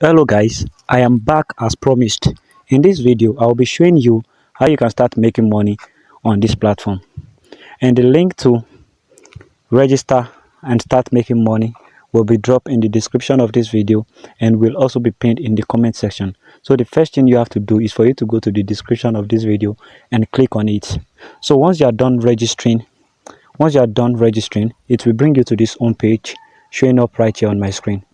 Hello guys, I am back as promised. In this video, I will be showing you how you can start making money on this platform. And the link to register and start making money will be dropped in the description of this video and will also be pinned in the comment section. So the first thing you have to do is for you to go to the description of this video and click on it. So once you are done registering, it will bring you to this home page showing up right here on my screen.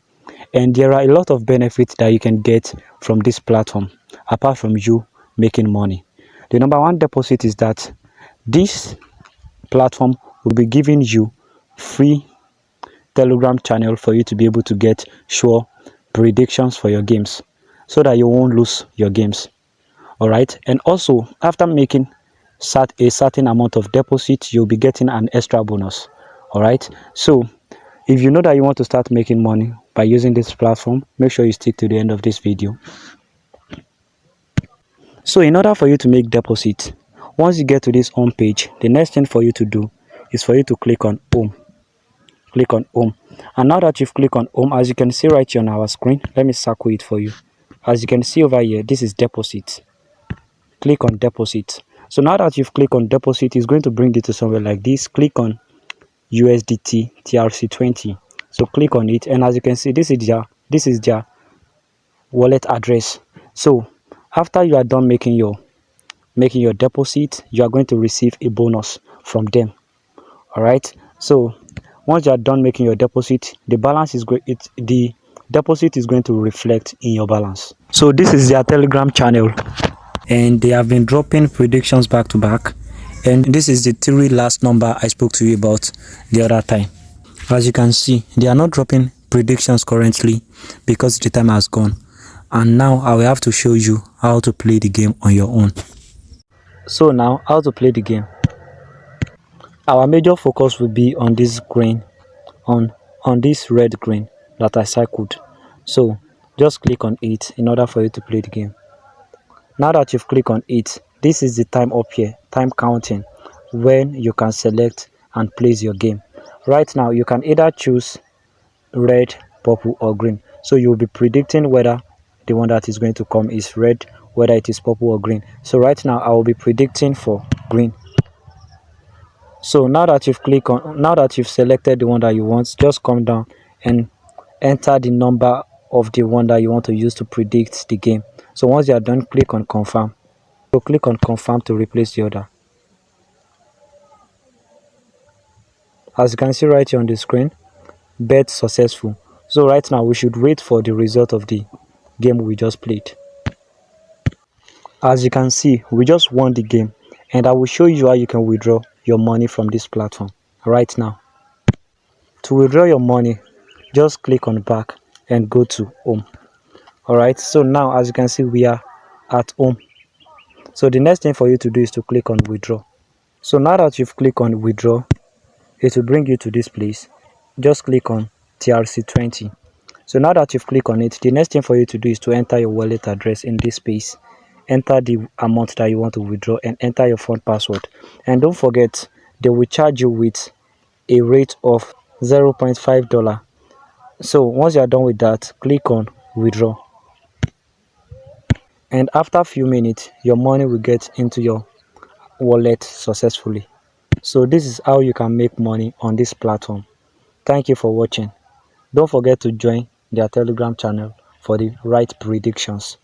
And there are a lot of benefits that you can get from this platform apart from you making money. The number one deposit is that this platform will be giving you free Telegram channel for you to be able to get sure predictions for your games so that you won't lose your games. All right, and also after making a certain amount of deposit, you'll be getting an extra bonus. All right, so if you know that you want to start making money by using this platform, make sure you stick to the end of this video. So in order for you to make deposit, once you get to this home page, the next thing for you to do is for you to click on home. Click on home. And now that you've clicked on home, as you can see right here on our screen, let me circle it for you. As you can see over here, this is deposit. Click on deposit. So now that you've clicked on deposit, it's going to bring you to somewhere like this. Click on USDT TRC20. So click on it, and as you can see, this is their wallet address. So after you are done making your deposit, you are going to receive a bonus from them. All right, so once you are done making your deposit, the deposit is going to reflect in your balance. So this is their Telegram channel, and they have been dropping predictions back to back. And this is the three last number I spoke to you about the other time. As you can see, they are not dropping predictions currently because the time has gone. And now I will have to show you how to play the game on your own. So now, how to play the game. Our major focus will be on this green, on this red green that I circled. So just click on it in order for you to play the game. Now that you've clicked on it, this is the time up here, time counting, when you can select and place your game. Right now, you can either choose red, purple, or green. So you'll be predicting whether the one that is going to come is red, whether it is purple or green. So right now, I will be predicting for green. So now that you've selected the one that you want, just come down and enter the number of the one that you want to use to predict the game. So once you are done, click on confirm. So click on confirm to replace the order. As you can see right here on the screen, bet successful. So right now we should wait for the result of the game we just played. As you can see, we just won the game, and I will show you how you can withdraw your money from this platform right now. To withdraw your money, just click on back and go to home. All right, so now as you can see, we are at home. So the next thing for you to do is to click on withdraw. So now that you've clicked on withdraw, it will bring you to this place. Just click on TRC20. So now that you've clicked on it, the next thing for you to do is to enter your wallet address in this space. Enter the amount that you want to withdraw and enter your phone password. And don't forget, they will charge you with a rate of $0.5. So once you are done with that, click on withdraw. And after a few minutes, your money will get into your wallet successfully. So this is how you can make money on this platform. Thank you for watching. Don't forget to join their Telegram channel for the right predictions.